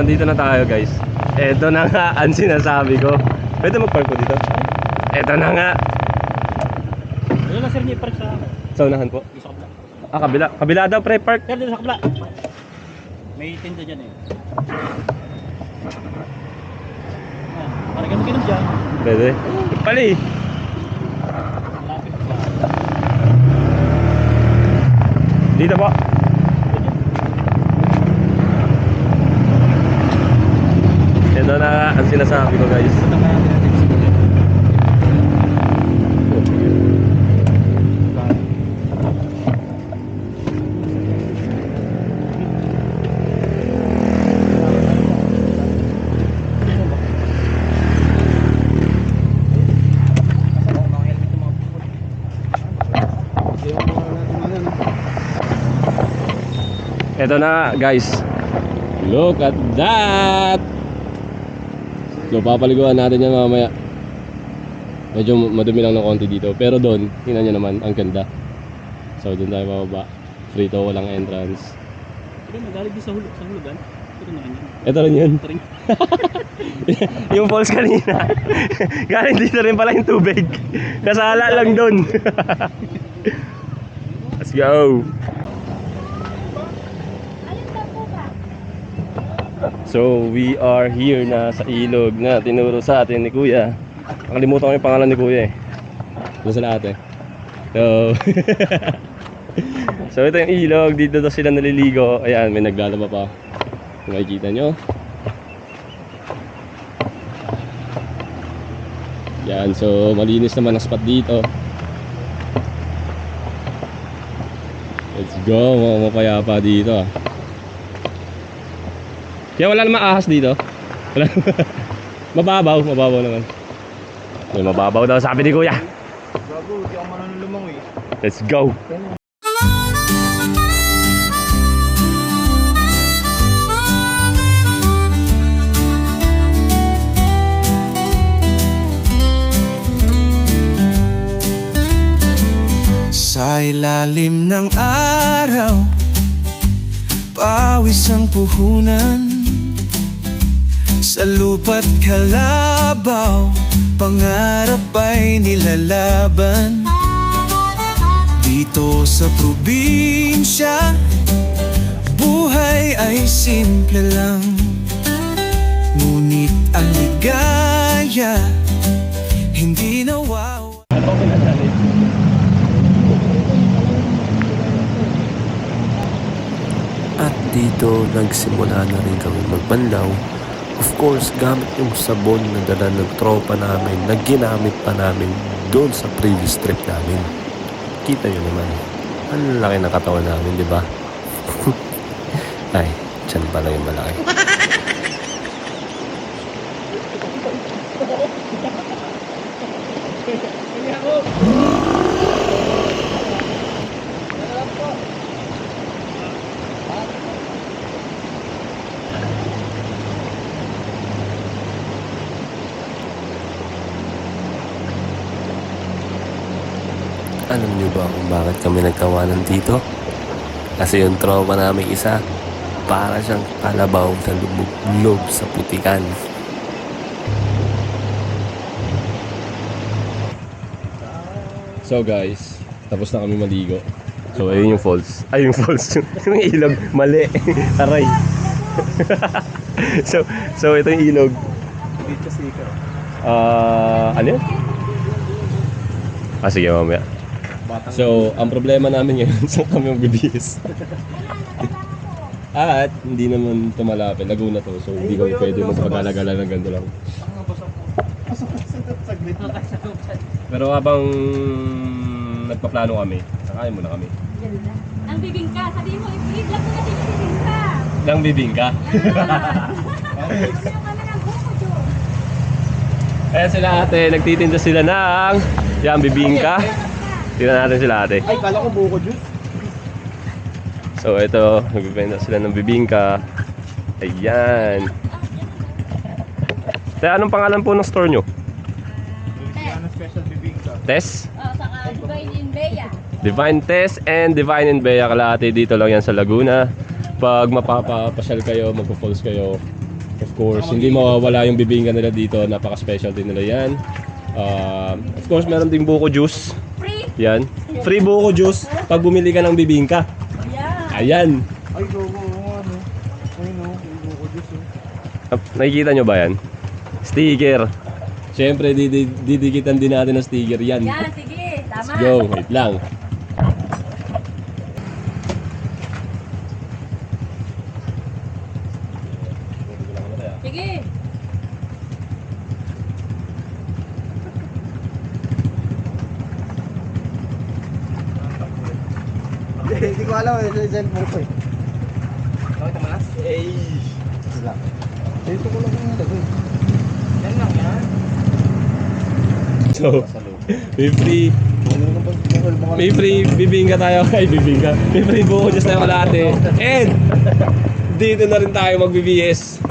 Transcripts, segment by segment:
nandito na tayo guys. Eto na nga ang sinasabi ko. Pwede mag-park po dito? Eto na nga. Ano na sir niya i-park sa akin? Sa unahan po? Sa kabila. Ah, kabila. Kabila daw pre, park. Sir, dito sa kabila. May tinda dyan eh. Parang ganun dyan. Pwede. Pali. Lapit ba? Dito po. Ito na ang sinasabi ko guys. Ito na kaya natin siguro. Ito na guys. Look at that. So papaliguan natin yan mamaya. Medyo madumi lang ng konti dito. Pero doon, tingnan nyo naman, ang ganda. So doon tayo bababa. Free to, walang entrance. Ito nagalig din sa hulugan. Ito na rin yan. Ito rin yun. Ito rin. Yung falls kanina. Galing dito rin pala yung tubig. Kasala lang doon. Let's go. So we are here na sa ilog na tinuro sa atin ni Kuya. Nakalimutan ko yung pangalan ni Kuya eh. Doon sa ate. So so ito yung ilog. Dito daw sila naliligo. Ayan, may naglalaba pa. Kung makikita nyo. Yan, so malinis naman ang spot dito. Let's go, mapayapa dito. Kaya wala namang ahas dito. Wala. Mababaw naman. May mababaw daw sabi ni Kuya. Gago, di ako marunong lumangoy. Let's go. Sa ilalim ng araw, pawis ang puhunan. Sa lupa't kalabaw, pangarap ay nilalaban. Dito sa probinsya, buhay ay simple lang. Ngunit ang ligaya, hindi nawawala. At dito nagsimula na rin kami magbanlaw. Of course, gamit yung sabon na dala ng tropa namin na ginamit pa namin doon sa previous trip namin. Kita nyo naman, ang laki na katawan namin, di ba? Ay, tiyan pala yung malaki. Alam niyo ba kung bakit kami nagkawanan dito? Kasi yung tropa namin isa, para siyang kalabaw sa lubog sa putikan. So guys, tapos na kami maligo. So ayun yung falls. Ay yung falls. Yung ilog. Mali. Aray. so ito yung ilog. Dito kasi ikaw. Ano yun? Sige mamaya. So, ang problema namin ngayon, saan kami magbibihis? At hindi naman ito malapit, Laguna to, so hindi kami pwede magpag-alagala ng ganito lang. Pero habang nagpaplano kami, sakain muna kami. Ang bibingka, sabihin mo, i-vlog mo na sila bibingka. Nang bibingka. Yung kami ng buko, Diyos. Ayan sila ate, nagtitinda sila ng yan, bibingka. Tingnan natin sila ate. Ay, kala ko buko juice. So ito, nagbibenta sila ng bibingka. Ayan. Kaya anong pangalan po ng store nyo? Louisiana Special Bibingka. Tess? Saka Divine in Bea. Divine Tess and Divine in Bea. Kalahati dito lang yan sa Laguna. Pag mapapasyal kayo, magpo-falls kayo, Of course, hindi mawawala yung bibingka nila dito. Napaka-special din nila yan. Of course, meron ding buko juice. Free! Yan. Free buko juice pag bumili ka ng bibingka. Yeah. Ayan. Ay, gogo, ano? Ay, no, gogo juice. Nakikita nyo ba yan? Sticker. Siyempre, didikitan din natin ng sticker yan. Yan, sige. Tama. Let's go. Wait lang. Sige. Hindi ko alam, ito yung cellphone ko eh. Bakit naman? Eh, wala. Ito ko lang yung nalagay. Yan lang yan. So, may free bibingka tayo. Ay, bibingka. May free buko just tayo kalahati. And, dito na rin tayo mag-BBS.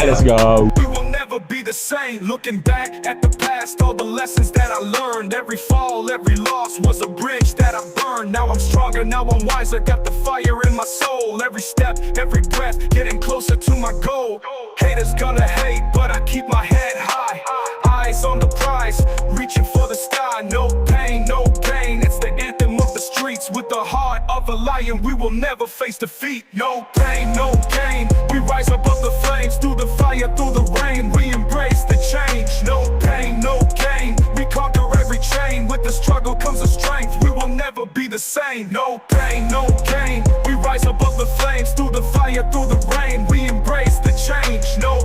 Let's go. We will never be the same. Looking back at the past, all the lessons that I learned. Every fall, every loss was a bridge that I burned. Now I'm stronger, now I'm wiser. Got the fire in my soul. Every step, every breath, getting closer to my goal. Haters gonna hate, but I keep my head high. Eyes on the prize, reaching for the sky. No pain, no gain. It's the anthem of the streets. With the heart of a lion, we will never face defeat. No pain, no gain. We rise above the flames, through the fire, through the rain. We embrace the change. No pain, no gain. We conquer every chain. With the struggle comes the strength. We will never be the same. No pain, no gain. We rise above the flames, through the fire, through the rain. We embrace the change. No.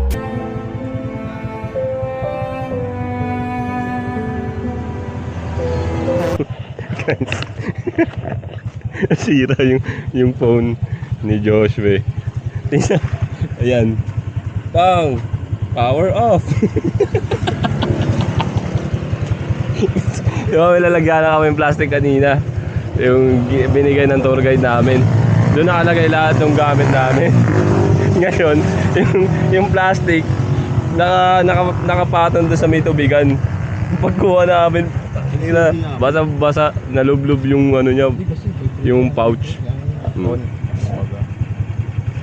Sira yung phone ni Joshua. Tingnan. Ayan. Bang! Power off! Diba, may lalagyan na kami yung plastic kanina. Yung binigay ng tour guide namin. Doon nakalagay lahat ng gamit namin. Ngayon, yung plastic nakapatong doon sa may tubigan. Pagkuha namin, basa-basa, nalublob yung ano niya, yung pouch.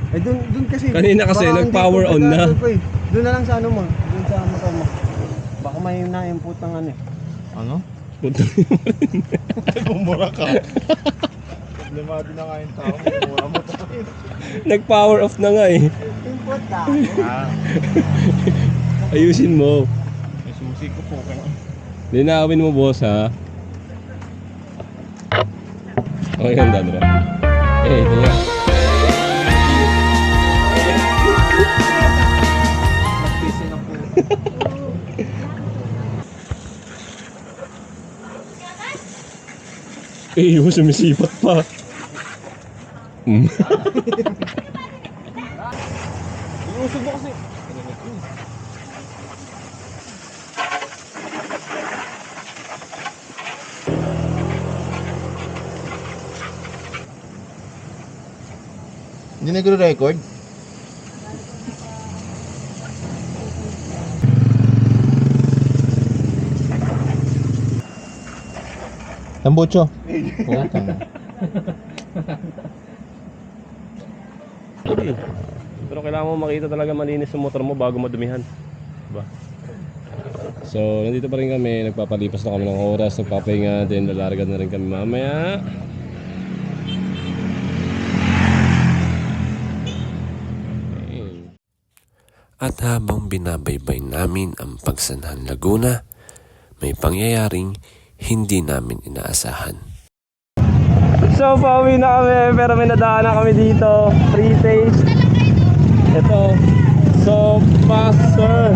Eh, dun kasi. Kanina kasi, baka nag-power hindi ko on na. pagkakal ko eh. Dun na lang sa ano mo. Dun sa motor mo. Baka may na-input ng ano eh. Ano? Punta Bumura ka. Problemado na nga yung tao. Bumura mo to. nag-power off na nga eh. Input ka. Ayusin mo. May susi ko po. Linawin mo, boss, ha? Okay, ganda, Andra. Tingnan. Yung sumisipat pa. Iusog mo kasi. Hindi nagre-record? Tambocho. Pero kailangan mo makita talaga malinis yung motor mo bago madumihan. Diba? So, nandito pa rin kami. Nagpapalipas na kami ng oras. Nagpapahinga din. Lalarga na rin kami mamaya. At habang binabaybay namin ang Pagsanhan Laguna, may pangyayaring hindi namin inaasahan. So, pauwi na kami. Pero may nadaanan kami dito. Free taste. Ito. So, faster.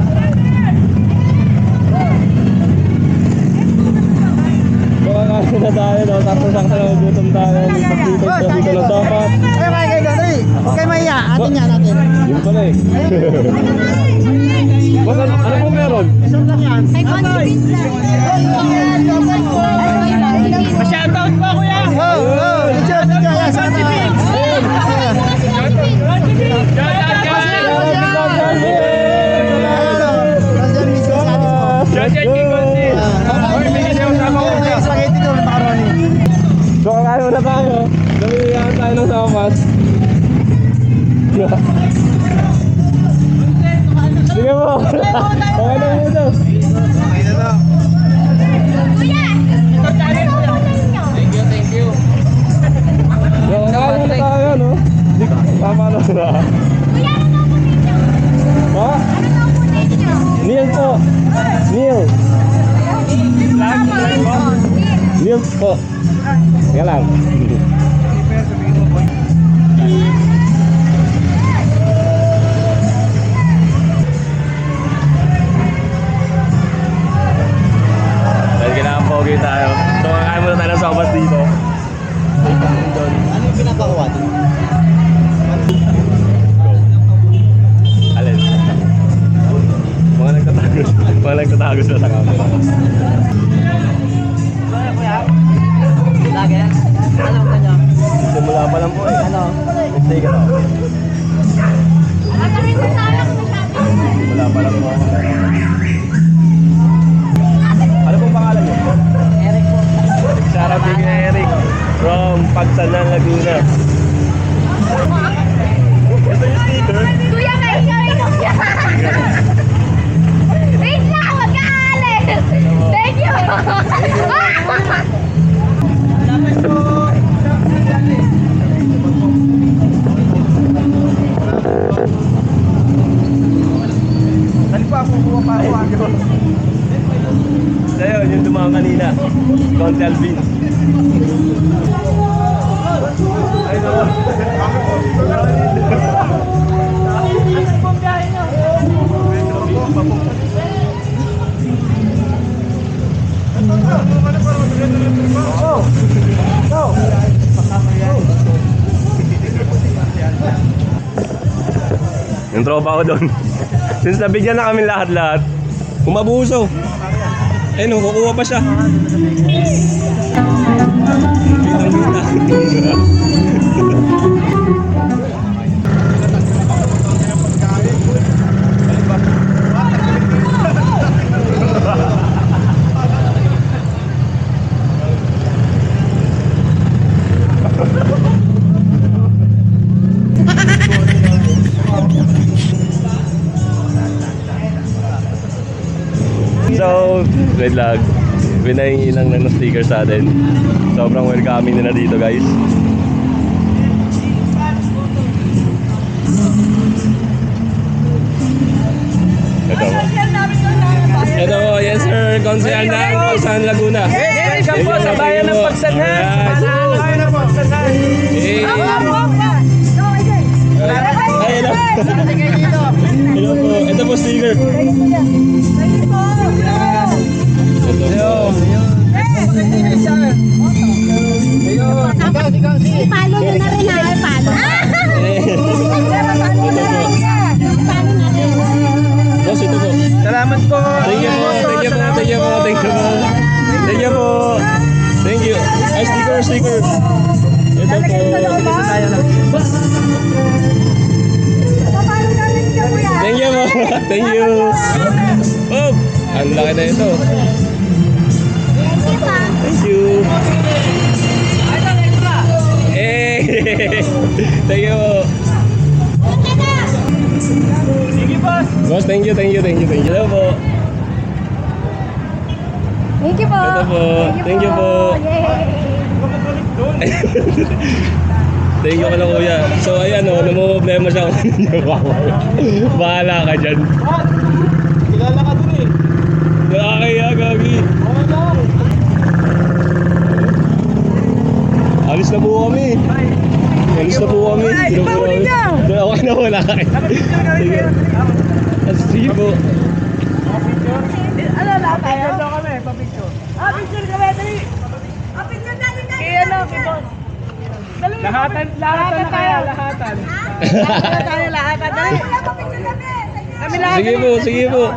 Kakain na tayo, no? Tapos sakto na magutom tayo. Dito ng sofa. Ay, kayo doon. Huwag kayo mahiya. Atin yan, atin. Yun pala eh. Boss, ano pong meron? Isang lang yan. Ay, konti Shoutout po, kuya! Oh, shout out kaya sa So, kakain muna tayo. Gawin tayo ng sapas. Sige po. Okay na muna. Okay na to. Kuya! Ano po ninyo? Thank you. Yung kaya na tayo, no? Tama na na. Kuya, ano po ninyo? Ha? Ano po ninyo? Neil po. Neil. Neil po. Teka lang. Dahil kailangan pogi tayo. So, kakain muna tayo ng sopas dito. Ano yung pinapakuha dito? Alin? Mga nagtatago sila sa camera. Lagi? Ano kanya? Simula pa lang po eh. Ano? Stay ka daw. Ano rin sa sayang masyado? Simula pa lang po ako. Ano pong pangalan niyo? Eric po. Shoutout din kay Eric from Pagsanan, Laguna. Ito yung sticker. Kuya, may inom yan! Wait lang! Huwag ka aalis! Thank you! Salamat po. Dali pa, kukuha pa ako. So yun, yung dumaan kanina. Conti Alvin. Ay, naman. Yung tropa ko doon. Since nabigyan na kami lahat-lahat, umabuso. Eh no, kukuha pa siya. So, wait lang. Pinahingi lang ng sticker sa atin. Sobrang welcoming nila dito, guys. Ito po. Ito po, yes sir. Konsehal ng Pagsanan, Laguna. Welcome po sa bayan ng Pagsanan. Bayan ng Pagsanan. Ay, hello. Hello po. Ito po sticker. Ito. Ipalo nyo na rin ha, ipalo. Boss, ito po. Salamat po. Thank you po. Thank you po. Thank you po. Thank you po. Thank you po. Thank you. Ay, sticker. Ito po. Thank you po. Thank you. Oh, ang laki na ito. Thank you. Eh, thank you po. Boss, thank you. Ito po. Thank you po. Ito po. Thank you po. Yay! Thank you pala kuya. So ayan o, namumblema siya kung ano niya bawal. Bahala ka dyan. Kilala ka dun eh. Nakakaya, gagi. Alis na po kami. Alis na po kami. Okay na, wala kayo. Sige. Sige po. Ano na tayo? Picture kami, pa-picture. Picture kami, dali. Picture natin tayo. Kaya no, kibos. Lahatan na kaya, lahatan. Lahatan, dali. Kami lahat. Sige po.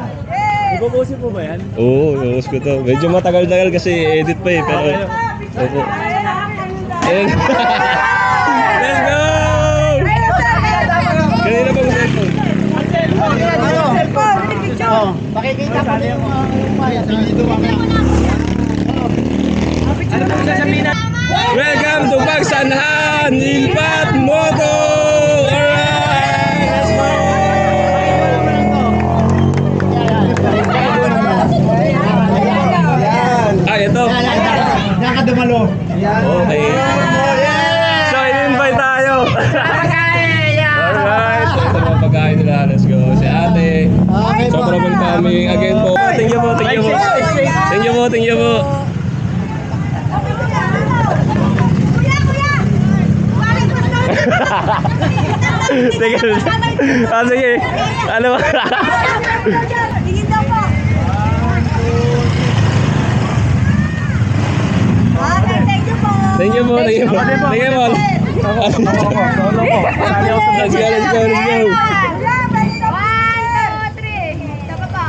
Ipoposin po ba yan? Oo, ipopost ko to. Medyo matagal-tagal kasi edit pa eh. Pero, opo. And, let's go! Kanina bang cellphone? Ano? Pakikita pa rin yung dito mamaya. Ano po sasabihin na? Welcome to Pagsanan, Ilpat Moto! Alright! Let's go! Sige. Sige. Ano ba? Tingin daw po. Okay, thank you po. Thank you po. Thank you po. Thank you po. Solo po. Sali ako sa Let's go, let's go, let's go. 1, 2, 3. Dapat pa.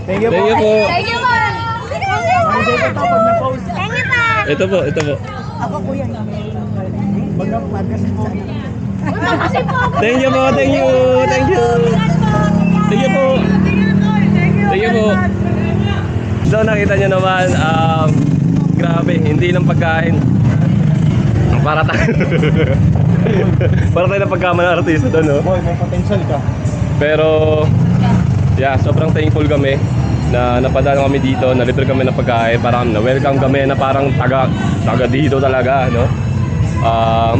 Thank you po. Thank you po. Thank you po. Thank you po. Ito po, ito po. Kasi po. Thank you po, thank you. Thank you. Thank you po. Thank you po. So nakita nyo naman, grabe, hindi lang pagkain. Para tayo. Para tayo na pagkaman ng artista doon, no? Boy, may potential ka. Pero, yeah, sobrang thankful kami na napadaan kami dito, nalibre kami ng pagkain, parang na-welcome kami na parang taga dito talaga, no?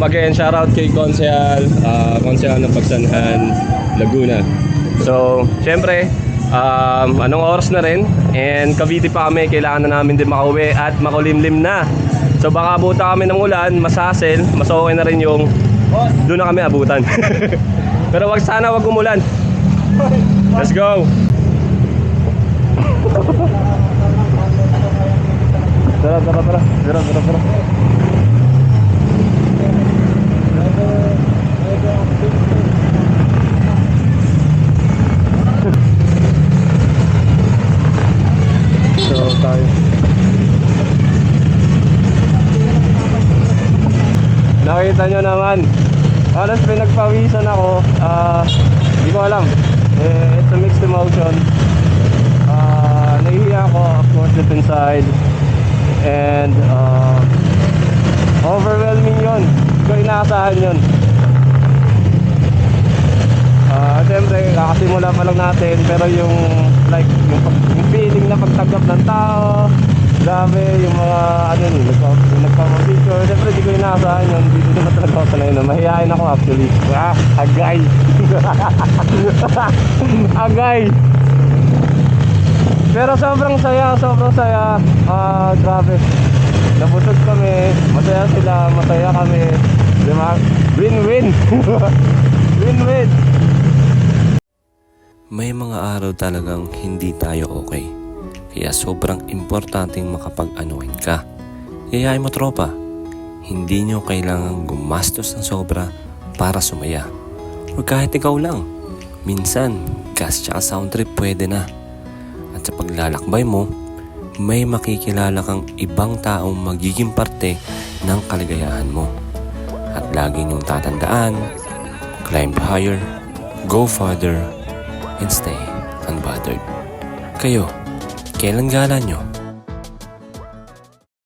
Again, shoutout kay Konsehal ng Pagsanhan, Laguna. So, syempre, anong oras na rin, and Cavite pa kami, kailangan na namin din makauwi at makulimlim na. So baka abutan kami ng ulan, masasel, mas okay na rin yung doon na kami abutan. Pero wag umulan. Let's go! Tara. So tayo. Nakita nyo naman, halos pinagpawisan ako. Di ko alam, it's a mixed emotion. Nahihiya ako, of course, deep inside. And overwhelming yun. Hindi ko inaasahan yun. Siyempre, kakasimula pa lang natin, pero yung yung feeling na pagtanggap ng tao, grabe, yung mga nagpapapicture. Siyempre, di ko inaasahan yun. Dito na talaga ako sanay na. Mahihain ako actually. Agay! Agay! Pero sobrang saya. Grabe. Nabusog kami. Masaya sila. Masaya kami. Diba? Win-win! Win-win! May mga araw talagang hindi tayo okay. Kaya sobrang importanteng makapag-unwind ka. Yayain mo tropa, hindi nyo kailangang gumastos ng sobra para sumaya. O kahit ikaw lang, minsan gas tsaka sound trip pwede na. At sa paglalakbay mo, may makikilala kang ibang taong magiging parte ng kaligayahan mo. At lagi nyong tatandaan, climb higher, go farther, and stay unbothered. Kayo, kailan gala nyo?